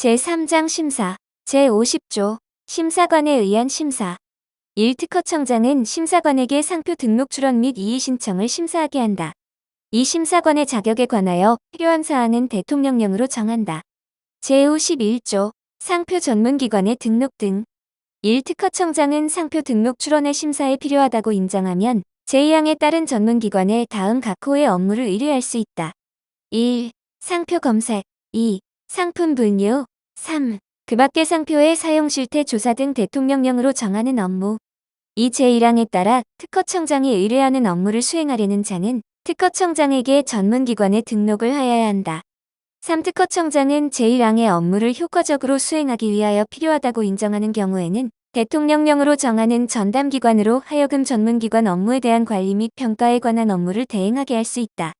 제3장 심사 제50조 심사관에 의한 심사 1. 특허청장은 심사관에게 상표 등록 출원 및 이의 신청을 심사하게 한다. 이 심사관의 자격에 관하여 필요한 사항은 대통령령으로 정한다. 제51조 상표 전문기관의 등록 등 1. 특허청장은 상표 등록 출원의 심사에 필요하다고 인정하면 제2항에 따른 전문기관에 다음 각 호의 업무를 의뢰할 수 있다. 1. 상표 검색 2. 상품 분류 3. 그 밖의 상표의 사용 실태 조사 등 대통령령으로 정하는 업무. 이 제1항에 따라 특허청장이 의뢰하는 업무를 수행하려는 자는 특허청장에게 전문기관에 등록을 하여야 한다. 3. 특허청장은 제1항의 업무를 효과적으로 수행하기 위하여 필요하다고 인정하는 경우에는 대통령령으로 정하는 전담기관으로 하여금 전문기관 업무에 대한 관리 및 평가에 관한 업무를 대행하게 할 수 있다.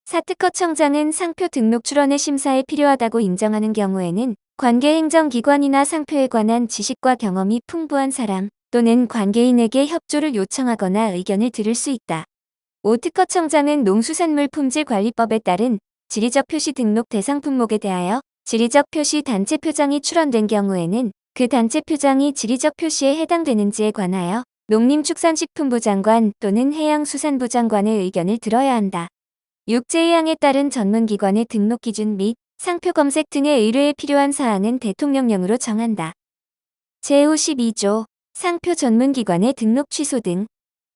4. 특허청장은 상표 등록 출원의 심사에 필요하다고 인정하는 경우에는 관계행정기관이나 상표에 관한 지식과 경험이 풍부한 사람 또는 관계인에게 협조를 요청하거나 의견을 들을 수 있다. 5. 특허청장은 농수산물품질관리법에 따른 지리적 표시 등록 대상 품목에 대하여 지리적 표시 단체 표장이 출원된 경우에는 그 단체 표장이 지리적 표시에 해당되는지에 관하여 농림축산식품부 장관 또는 해양수산부 장관의 의견을 들어야 한다. 6. 제2항에 따른 전문기관의 등록 기준 및 상표 검색 등의 의뢰에 필요한 사항은 대통령령으로 정한다. 제52조 상표 전문기관의 등록 취소 등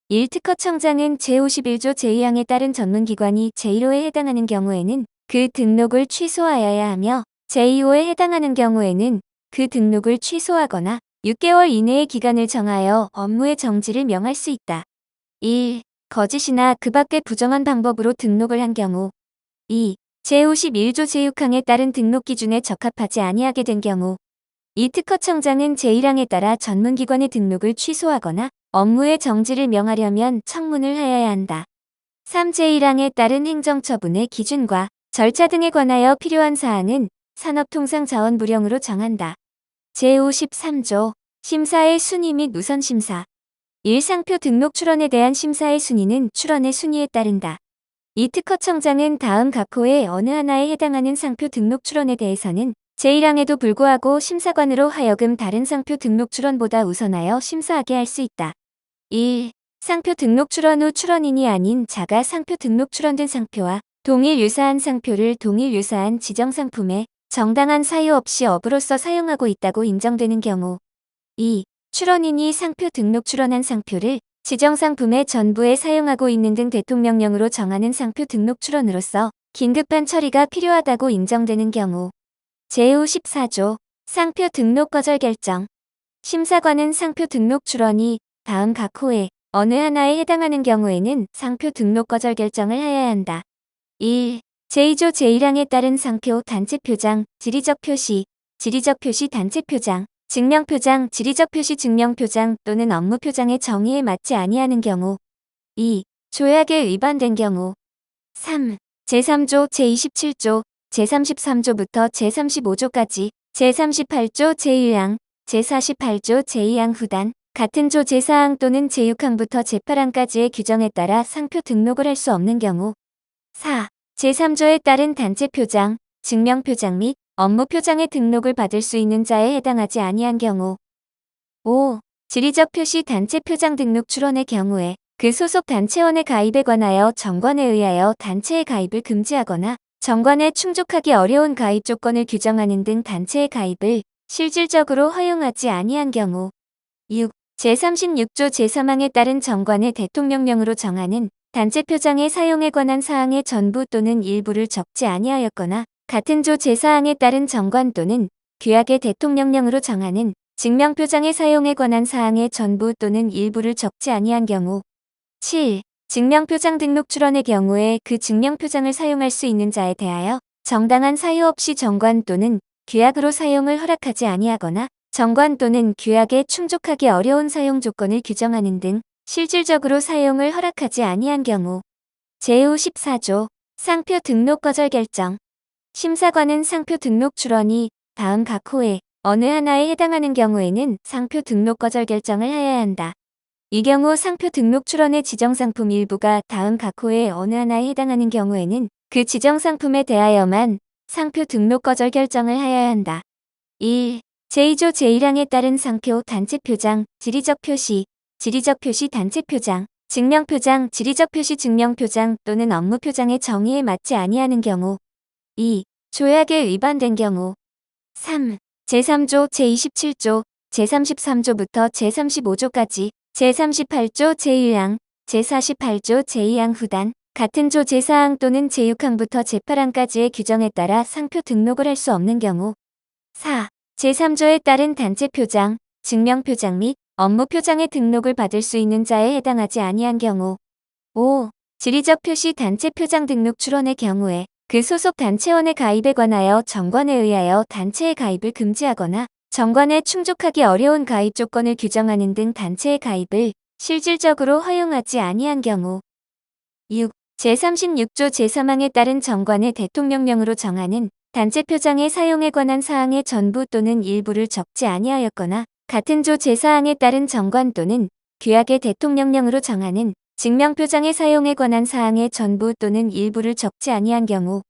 1. 특허청장은 제51조 제2항에 따른 전문기관이 제1호에 해당하는 경우에는 그 등록을 취소하여야 하며 제2호에 해당하는 경우에는 그 등록을 취소하거나 6개월 이내의 기간을 정하여 업무의 정지를 명할 수 있다. 1. 거짓이나 그 밖의 부정한 방법으로 등록을 한 경우 2. 제51조 제6항에 따른 등록 기준에 적합하지 아니하게 된 경우 이 특허청장은 제1항에 따라 전문기관의 등록을 취소하거나 업무의 정지를 명하려면 청문을 하여야 한다. 3. 제1항에 따른 행정처분의 기준과 절차 등에 관하여 필요한 사항은 산업통상자원부령으로 정한다. 제53조 심사의 순위 및 우선심사 1. 상표 등록 출원에 대한 심사의 순위는 출원의 순위에 따른다. 이 특허청장은 다음 각 호의 어느 하나에 해당하는 상표 등록 출원에 대해서는 제1항에도 불구하고 심사관으로 하여금 다른 상표 등록 출원보다 우선하여 심사하게 할 수 있다. 1. 상표 등록 출원 후 출원인이 아닌 자가 상표 등록 출원된 상표와 동일 유사한 상표를 동일 유사한 지정상품에 정당한 사유 없이 업으로서 사용하고 있다고 인정되는 경우 2. 출원인이 상표 등록 출원한 상표를 지정상품의 전부에 사용하고 있는 등 대통령령으로 정하는 상표 등록 출원으로서 긴급한 처리가 필요하다고 인정되는 경우 제54조 상표 등록 거절 결정 심사관은 상표 등록 출원이 다음 각 호의 어느 하나에 해당하는 경우에는 상표 등록 거절 결정을 하여야 한다. 1. 제2조 제1항에 따른 상표 단체 표장, 지리적 표시, 지리적 표시 단체 표장, 증명표장, 지리적 표시 증명표장 또는 업무표장의 정의에 맞지 아니하는 경우 2. 조약에 위반된 경우 3. 제3조, 제27조, 제33조부터 제35조까지 제38조 제1항, 제48조 제2항 후단, 같은 조 제4항 또는 제6항부터 제8항까지의 규정에 따라 상표 등록을 할 수 없는 경우 4. 제3조에 따른 단체 표장, 증명표장 및 업무표장의 등록을 받을 수 있는 자에 해당하지 아니한 경우 5. 지리적 표시 단체 표장 등록 출원의 경우에 그 소속 단체원의 가입에 관하여 정관에 의하여 단체의 가입을 금지하거나 정관에 충족하기 어려운 가입 조건을 규정하는 등 단체의 가입을 실질적으로 허용하지 아니한 경우 6. 제36조 제3항에 따른 정관의 대통령령으로 정하는 단체 표장의 사용에 관한 사항의 전부 또는 일부를 적지 아니하였거나 같은 조 제4항에 따른 정관 또는 규약의 대통령령으로 정하는 증명표장의 사용에 관한 사항의 전부 또는 일부를 적지 아니한 경우 7. 증명표장 등록 출원의 경우에 그 증명표장을 사용할 수 있는 자에 대하여 정당한 사유 없이 정관 또는 규약으로 사용을 허락하지 아니하거나 정관 또는 규약에 충족하기 어려운 사용 조건을 규정하는 등 실질적으로 사용을 허락하지 아니한 경우 제54조 상표 등록 거절 결정 심사관은 상표 등록 출원이 다음 각 호의 어느 하나에 해당하는 경우에는 상표 등록 거절 결정을 하여야 한다. 이 경우 상표 등록 출원의 지정상품 일부가 다음 각 호의 어느 하나에 해당하는 경우에는 그 지정상품에 대하여만 상표 등록 거절 결정을 하여야 한다. 1. 제2조 제1항에 따른 상표 단체표장, 지리적 표시, 단체표장, 증명표장, 지리적 표시 증명표장 또는 업무표장의 정의에 맞지 아니하는 경우. 2. 조약에 위반된 경우. 3. 제3조, 제27조, 제33조부터 제35조까지, 제38조 제1항, 제48조 제2항 후단, 같은 조 제4항 또는 제6항부터 제8항까지의 규정에 따라 상표 등록을 할 수 없는 경우. 4. 제3조에 따른 단체표장, 증명표장 및 업무표장의 등록을 받을 수 있는 자에 해당하지 아니한 경우. 5. 지리적 표시 단체표장 등록 출원의 경우에 그 소속 단체원의 가입에 관하여 정관에 의하여 단체의 가입을 금지하거나 정관에 충족하기 어려운 가입 조건을 규정하는 등 단체의 가입을 실질적으로 허용하지 아니한 경우. 6. 제36조 제3항에 따른 정관의 대통령령으로 정하는 단체표장의 사용에 관한 사항의 전부 또는 일부를 적지 아니하였거나 같은 조 제4항에 따른 정관 또는 규약의 대통령령으로 정하는 증명표장의 사용에 관한 사항의 전부 또는 일부를 적지 아니한 경우.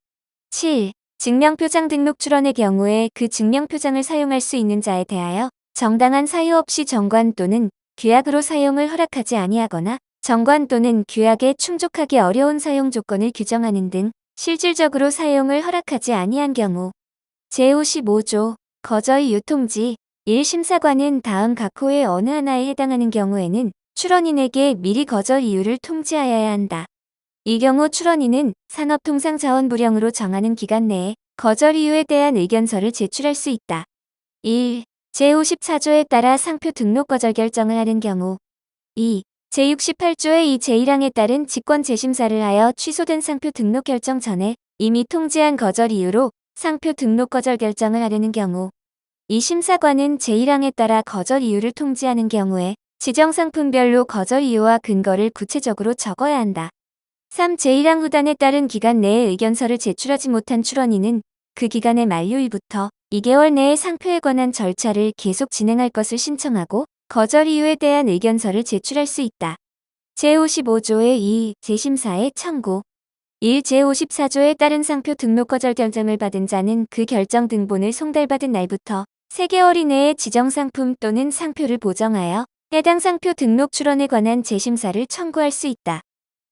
7. 증명표장 등록 출원의 경우에 그 증명표장을 사용할 수 있는 자에 대하여 정당한 사유 없이 정관 또는 규약으로 사용을 허락하지 아니하거나 정관 또는 규약에 충족하기 어려운 사용 조건을 규정하는 등 실질적으로 사용을 허락하지 아니한 경우. 제55조 거저의 유통지 1. 심사관은 다음 각 호의 어느 하나에 해당하는 경우에는 출원인에게 미리 거절 이유를 통지하여야 한다. 이 경우 출원인은 산업통상자원부령으로 정하는 기간 내에 거절 이유에 대한 의견서를 제출할 수 있다. 1. 제54조에 따라 상표 등록 거절 결정을 하는 경우. 2. 제68조의 이 제1항에 따른 직권 재심사를 하여 취소된 상표 등록 결정 전에 이미 통지한 거절 이유로 상표 등록 거절 결정을 하려는 경우. 이 심사관은 제1항에 따라 거절 이유를 통지하는 경우에 지정 상품별로 거절 이유와 근거를 구체적으로 적어야 한다. 3. 제1항 후단에 따른 기간 내에 의견서를 제출하지 못한 출원인은 그 기간의 만료일부터 2개월 내에 상표에 관한 절차를 계속 진행할 것을 신청하고 거절 이유에 대한 의견서를 제출할 수 있다. 제55조의 2. 재심사의 청구 1. 제54조에 따른 상표 등록 거절 결정을 받은 자는 그 결정 등본을 송달받은 날부터 3개월 이내에 지정 상품 또는 상표를 보정하여 해당 상표 등록 출원에 관한 재심사를 청구할 수 있다.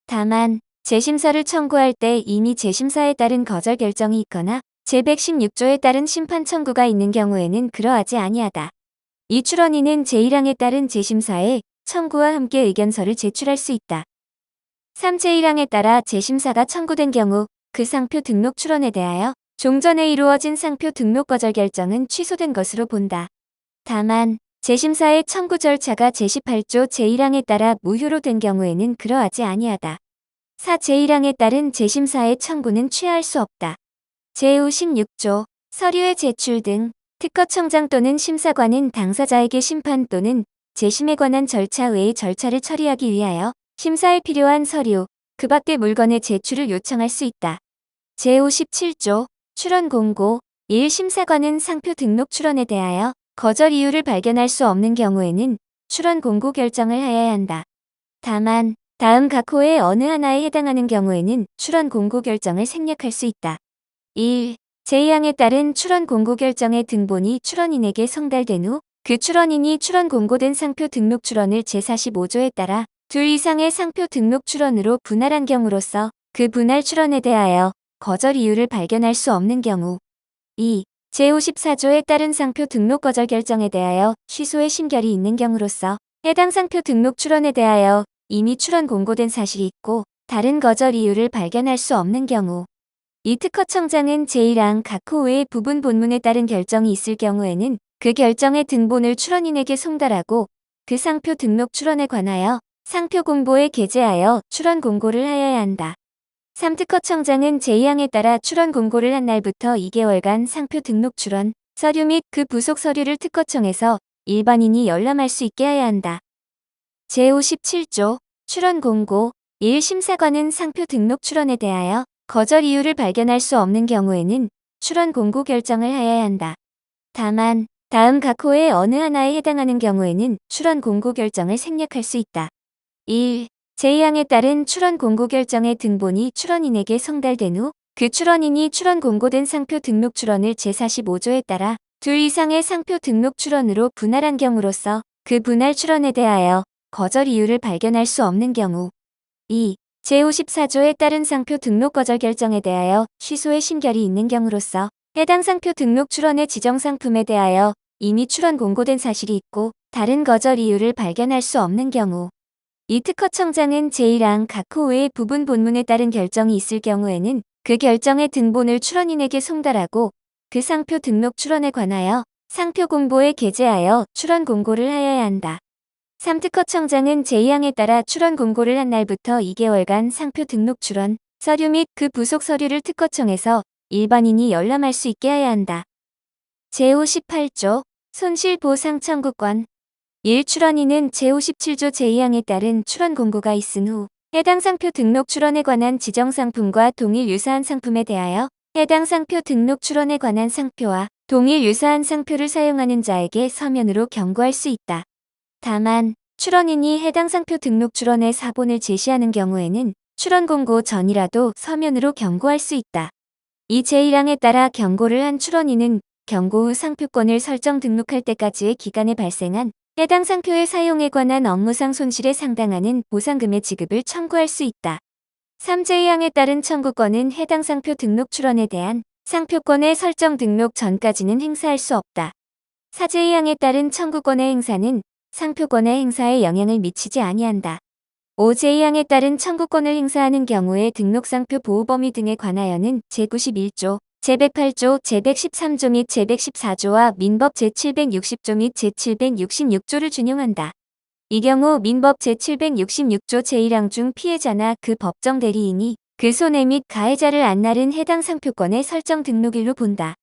다만 재심사를 청구할 때 이미 재심사에 따른 거절 결정이 있거나 제116조에 따른 심판 청구가 있는 경우에는 그러하지 아니하다. 이 출원인은 제1항에 따른 재심사에 청구와 함께 의견서를 제출할 수 있다. 3. 제1항에 따라 재심사가 청구된 경우 그 상표 등록 출원에 대하여 종전에 이루어진 상표 등록 거절 결정은 취소된 것으로 본다. 다만 재심사의 청구 절차가 제18조 제1항에 따라 무효로 된 경우에는 그러하지 아니하다. 4. 제1항에 따른 재심사의 청구는 취하할 수 없다. 제56조 서류의 제출 등 특허청장 또는 심사관은 당사자에게 심판 또는 재심에 관한 절차 외의 절차를 처리하기 위하여 심사에 필요한 서류, 그 밖의 물건의 제출을 요청할 수 있다. 제57조 출원 공고 1. 심사관은 상표 등록 출원에 대하여 거절 이유를 발견할 수 없는 경우에는 출원 공고 결정을 하여야 한다. 다만 다음 각 호의 어느 하나에 해당하는 경우에는 출원 공고 결정을 생략할 수 있다. 1. 제2항에 따른 출원 공고 결정의 등본이 출원인에게 송달된 후 그 출원인이 출원 공고된 상표 등록 출원을 제45조에 따라 2 이상의 상표 등록 출원으로 분할한 경우로서 그 분할 출원에 대하여 거절 이유를 발견할 수 없는 경우. 2. 제54조에 따른 상표 등록 거절 결정에 대하여 취소의 심결이 있는 경우로서 해당 상표 등록 출원에 대하여 이미 출원 공고된 사실이 있고 다른 거절 이유를 발견할 수 없는 경우. 이 특허청장은 제1항 각 호 외의 부분 본문에 따른 결정이 있을 경우에는 그 결정의 등본을 출원인에게 송달하고 그 상표 등록 출원에 관하여 상표 공보에 게재하여 출원 공고를 하여야 한다. 3. 특허청장은 제2항에 따라 출원 공고를 한 날부터 2개월간 상표 등록 출원, 서류 및 그 부속 서류를 특허청에서 일반인이 열람할 수 있게 해야 한다. 제57조 출원 공고 1. 심사관은 상표 등록 출원에 대하여 거절 이유를 발견할 수 없는 경우에는 출원 공고 결정을 하여야 한다. 다만 다음 각 호의 어느 하나에 해당하는 경우에는 출원 공고 결정을 생략할 수 있다. 1. 제2항에 따른 출원 공고 결정의 등본이 출원인에게 송달된 후 그 출원인이 출원 공고된 상표 등록 출원을 제45조에 따라 둘 이상의 상표 등록 출원으로 분할한 경우로서 그 분할 출원에 대하여 거절 이유를 발견할 수 없는 경우. 2. 제54조에 따른 상표 등록 거절 결정에 대하여 취소의 심결이 있는 경우로서 해당 상표 등록 출원의 지정 상품에 대하여 이미 출원 공고된 사실이 있고 다른 거절 이유를 발견할 수 없는 경우. 이 특허청장은 제1항 각 호의 부분 본문에 따른 결정이 있을 경우에는 그 결정의 등본을 출원인에게 송달하고 그 상표 등록 출원에 관하여 상표 공보에 게재하여 출원 공고를 하여야 한다. 3특허청장은 제2항에 따라 출원 공고를 한 날부터 2개월간 상표 등록 출원 서류 및 그 부속 서류를 특허청에서 일반인이 열람할 수 있게 해야 한다. 제58조 손실보상 청구권. 1. 출원인은 제57조 제2항에 따른 출원 공고가 있은 후 해당 상표 등록 출원에 관한 지정 상품과 동일 유사한 상품에 대하여 해당 상표 등록 출원에 관한 상표와 동일 유사한 상표를 사용하는 자에게 서면으로 경고할 수 있다. 다만 출원인이 해당 상표 등록 출원의 사본을 제시하는 경우에는 출원 공고 전이라도 서면으로 경고할 수 있다. 이 제1항에 따라 경고를 한 출원인은 경고 후 상표권을 설정 등록할 때까지의 기간에 발생한 해당 상표의 사용에 관한 업무상 손실에 상당하는 보상금의 지급을 청구할 수 있다. 3제2항에 따른 청구권은 해당 상표 등록 출원에 대한 상표권의 설정 등록 전까지는 행사할 수 없다. 4제2항에 따른 청구권의 행사는 상표권의 행사에 영향을 미치지 아니한다. 5제2항에 따른 청구권을 행사하는 경우에 등록상표 보호 범위 등에 관하여는 제91조, 제108조, 제113조 및 제114조와 민법 제760조 및 제766조를 준용한다. 이 경우 민법 제766조 제1항 중 피해자나 그 법정 대리인이 그 손해 및 가해자를 안 나른 해당 상표권의 설정 등록일로 본다.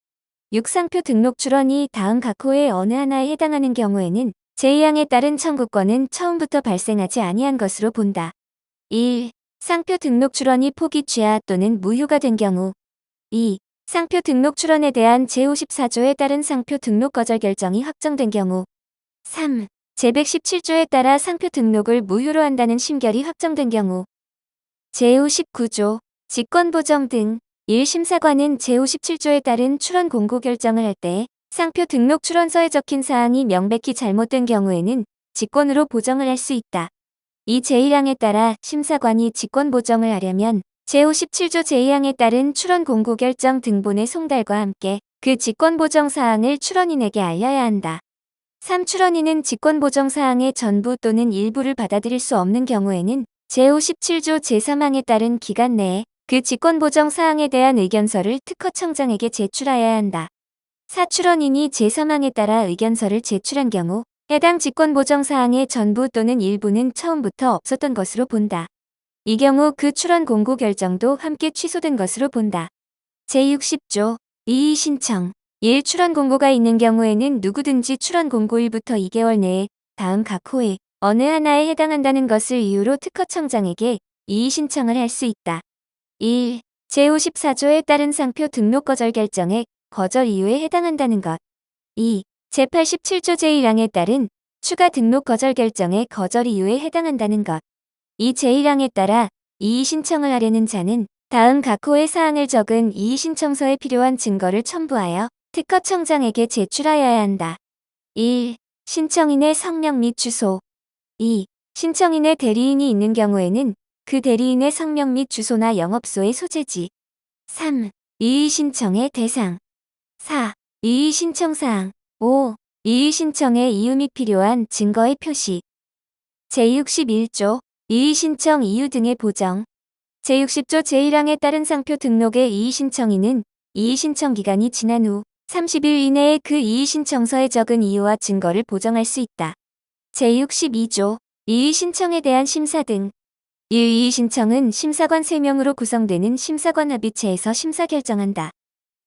6. 상표 등록 출원이 다음 각 호의 어느 하나에 해당하는 경우에는 제2항에 따른 청구권은 처음부터 발생하지 아니한 것으로 본다. 1. 상표 등록 출원이 포기 취하 또는 무효가 된 경우. 2. 상표 등록 출원에 대한 제54조에 따른 상표 등록 거절 결정이 확정된 경우. 3. 제117조에 따라 상표 등록을 무효로 한다는 심결이 확정된 경우. 제59조 직권보정 등 1심사관은 제57조에 따른 출원 공고 결정을 할 때 상표 등록 출원서에 적힌 사항이 명백히 잘못된 경우에는 직권으로 보정을 할 수 있다. 이 제1항에 따라 심사관이 직권 보정을 하려면 제57조 제2항에 따른 출원 공고 결정 등본의 송달과 함께 그 직권 보정 사항을 출원인에게 알려야 한다. 3. 출원인은 직권 보정 사항의 전부 또는 일부를 받아들일 수 없는 경우에는 제57조 제3항에 따른 기간 내에 그 직권 보정 사항에 대한 의견서를 특허청장에게 제출하여야 한다. 4. 출원인이 제3항에 따라 의견서를 제출한 경우 해당 직권 보정 사항의 전부 또는 일부는 처음부터 없었던 것으로 본다. 이 경우 그 출원 공고 결정도 함께 취소된 것으로 본다. 제60조 이의 신청. 1. 출원 공고가 있는 경우에는 누구든지 출원 공고일부터 2개월 내에 다음 각 호의 어느 하나에 해당한다는 것을 이유로 특허청장에게 이의 신청을 할 수 있다. 1. 제54조에 따른 상표 등록 거절 결정에 거절 이유에 해당한다는 것. 2. 제87조 제1항에 따른 추가 등록 거절 결정에 거절 이유에 해당한다는 것. 이 제1항에 따라 이의 신청을 하려는 자는 다음 각 호의 사항을 적은 이의 신청서에 필요한 증거를 첨부하여 특허청장에게 제출하여야 한다. 1. 신청인의 성명 및 주소. 2. 신청인의 대리인이 있는 경우에는 그 대리인의 성명 및 주소나 영업소의 소재지. 3. 이의 신청의 대상. 4. 이의 신청사항. 5. 이의 신청의 이유 및 필요한 증거의 표시. 제61조 이의 신청 이유 등의 보정. 제60조 제1항에 따른 상표 등록의 이의 신청인은 이의 신청 기간이 지난 후 30일 이내에 그 이의 신청서에 적은 이유와 증거를 보정할 수 있다. 제62조 이의 신청에 대한 심사 등. 1. 이의 신청은 심사관 3명으로 구성되는 심사관 합의체에서 심사 결정한다.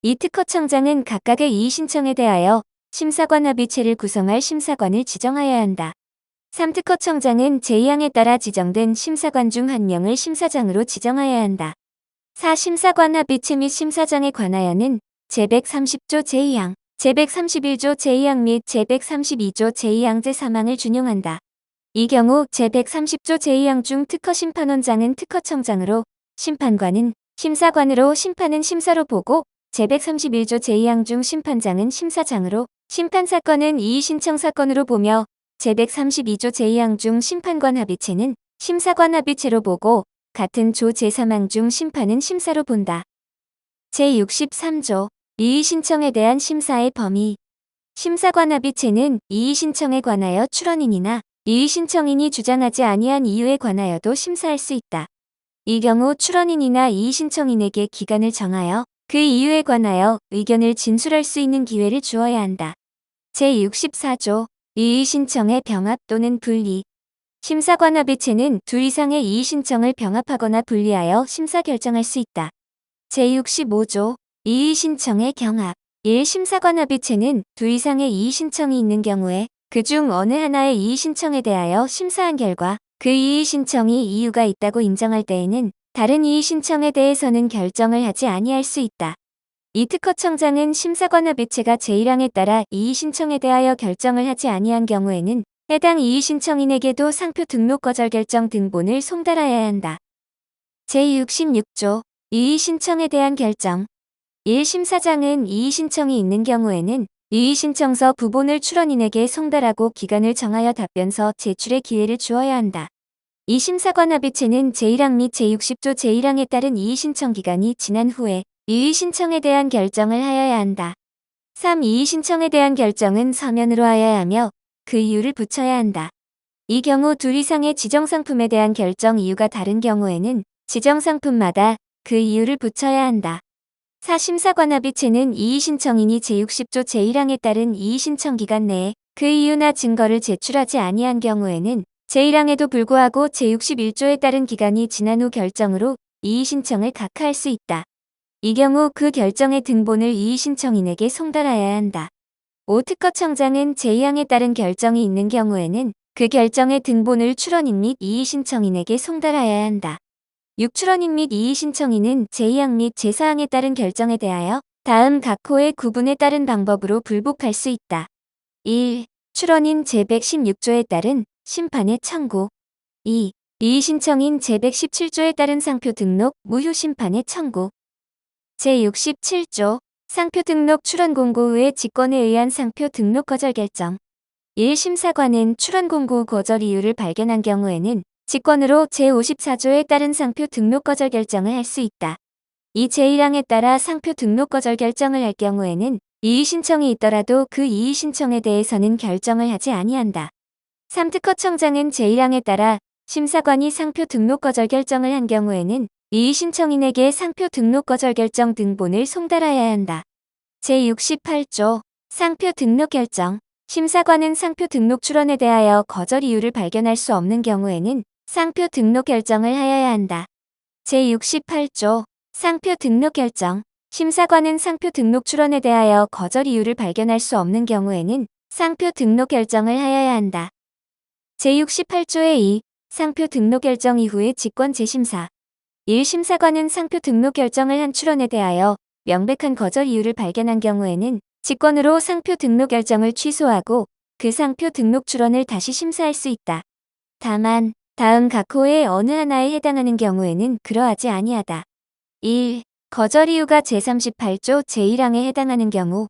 이 특허청장은 각각의 이의 신청에 대하여 심사관 합의체를 구성할 심사관을 지정하여야 한다. 3. 특허청장은 제2항에 따라 지정된 심사관 중 1명을 심사장으로 지정하여야 한다. 4. 심사관 합의체 및 심사장에 관하여는 제130조 제2항, 제131조 제2항 및 제132조 제2항 제3항을 준용한다. 이 경우 제130조 제2항 중 특허심판원장은 특허청장으로, 심판관은 심사관으로 심판은 심사로 보고 제131조 제2항 중 심판장은 심사장으로 심판사건은 이의신청 사건으로 보며 제132조 제2항 중 심판관 합의체는 심사관 합의체로 보고 같은 조 제3항 중 심판은 심사로 본다. 제63조 이의신청에 대한 심사의 범위. 심사관 합의체는 이의신청에 관하여 출원인이나 이의신청인이 주장하지 아니한 이유에 관하여도 심사할 수 있다. 이 경우 출원인이나 이의신청인에게 기간을 정하여 그 이유에 관하여 의견을 진술할 수 있는 기회를 주어야 한다. 제64조 이의신청의 병합 또는 분리. 심사관 합의체는 둘 이상의 이의신청을 병합하거나 분리하여 심사 결정할 수 있다. 제65조 이의신청의 경합. 1. 심사관 합의체는 둘 이상의 이의신청이 있는 경우에 그중 어느 하나의 이의신청에 대하여 심사한 결과 그 이의신청이 이유가 있다고 인정할 때에는 다른 이의신청에 대해서는 결정을 하지 아니할 수 있다. 이 특허청장은 심사관 합의체가 제1항에 따라 이의신청에 대하여 결정을 하지 아니한 경우에는 해당 이의신청인에게도 상표 등록 거절 결정 등본을 송달하여야 한다. 제66조 이의신청에 대한 결정. 1. 심사장은 이의신청이 있는 경우에는 이의신청서 부본을 출원인에게 송달하고 기간을 정하여 답변서 제출의 기회를 주어야 한다. 이 심사관 합의체는 제1항 및 제60조 제1항에 따른 이의신청 기간이 지난 후에 이의신청에 대한 결정을 하여야 한다. 3. 이의신청에 대한 결정은 서면으로 하여야 하며 그 이유를 붙여야 한다. 이 경우 둘 이상의 지정상품에 대한 결정 이유가 다른 경우에는 지정상품마다 그 이유를 붙여야 한다. 4. 심사관 합의체는 이의신청인이 제60조 제1항에 따른 이의신청 기간 내에 그 이유나 증거를 제출하지 아니한 경우에는 제1항에도 불구하고 제61조에 따른 기간이 지난 후 결정으로 이의신청을 각하할 수 있다. 이 경우 그 결정의 등본을 이의신청인에게 송달하여야 한다. 5. 특허청장은 제2항에 따른 결정이 있는 경우에는 그 결정의 등본을 출원인 및 이의신청인에게 송달하여야 한다. 6. 출원인 및 이의신청인은 제2항 및 제4항에 따른 결정에 대하여 다음 각 호의 구분에 따른 방법으로 불복할 수 있다. 1. 출원인 제116조에 따른 심판의 청구. 2. 이의신청인 제117조에 따른 상표 등록 무효 심판의 청구. 제67조 상표 등록 출원 공고 후의 직권에 의한 상표 등록 거절 결정. 1. 심사관은 출원 공고 후 거절 이유를 발견한 경우에는 직권으로 제54조에 따른 상표 등록 거절 결정을 할 수 있다. 이 제1항에 따라 상표 등록 거절 결정을 할 경우에는 이의신청이 있더라도 그 이의신청에 대해서는 결정을 하지 아니한다. 3. 특허청장은 제1항에 따라 심사관이 상표 등록 거절 결정을 한 경우에는 이의신청인에게 상표 등록 거절 결정 등본을 송달하여야 한다. 제68조 상표 등록 결정. 심사관은 상표 등록 출원에 대하여 거절 이유를 발견할 수 없는 경우에는 상표 등록 결정을 하여야 한다. 제68조 상표 등록 결정. 심사관은 상표 등록 출원에 대하여 거절 이유를 발견할 수 없는 경우에는 상표 등록 결정을 하여야 한다. 제68조의 2. 상표 등록 결정 이후의 직권 재심사. 1. 심사관은 상표 등록 결정을 한 출원에 대하여 명백한 거절 이유를 발견한 경우에는 직권으로 상표 등록 결정을 취소하고 그 상표 등록 출원을 다시 심사할 수 있다. 다만 다음 각 호의 어느 하나에 해당하는 경우에는 그러하지 아니하다. 1. 거절 이유가 제38조 제1항에 해당하는 경우.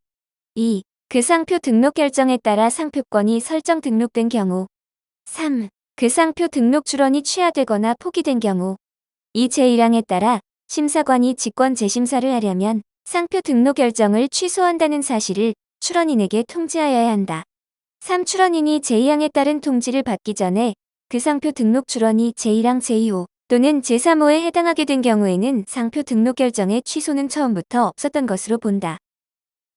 2. 그 상표 등록 결정에 따라 상표권이 설정 등록된 경우. 3. 그 상표 등록 출원이 취하되거나 포기된 경우. 이 제1항에 따라 심사관이 직권 재심사를 하려면 상표 등록 결정을 취소한다는 사실을 출원인에게 통지하여야 한다. 3. 출원인이 제2항에 따른 통지를 받기 전에 그 상표 등록 출원이 제1항 제2호 또는 제3호에 해당하게 된 경우에는 상표 등록 결정의 취소는 처음부터 없었던 것으로 본다.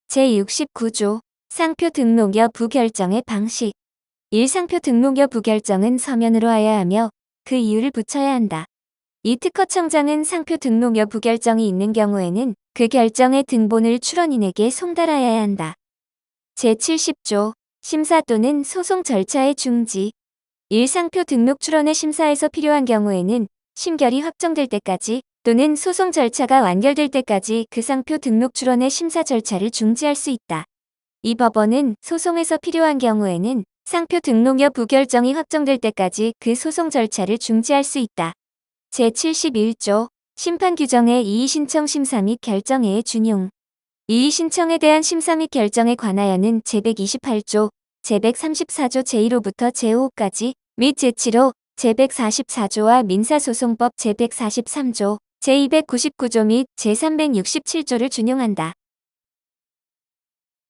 제69조 상표 등록 여부 결정의 방식. 1. 상표 등록 여부 결정은 서면으로 하여야 하며 그 이유를 붙여야 한다. 이 특허청장은 상표 등록 여부 결정이 있는 경우에는 그 결정의 등본을 출원인에게 송달하여야 한다. 제70조 심사 또는 소송 절차의 중지. 1. 상표 등록 출원의 심사에서 필요한 경우에는 심결이 확정될 때까지 또는 소송 절차가 완결될 때까지 그 상표 등록 출원의 심사 절차를 중지할 수 있다. 이 법원은 소송에서 필요한 경우에는 상표 등록 여부 결정이 확정될 때까지 그 소송 절차를 중지할 수 있다. 제71조 심판 규정의 이의신청 심사 및 결정의 준용. 이의 신청에 대한 심사 및 결정에 관하여는 제128조, 제134조 제1호부터 제5호까지 및 제7호, 제144조와 민사소송법 제143조, 제299조 및 제367조를 준용한다.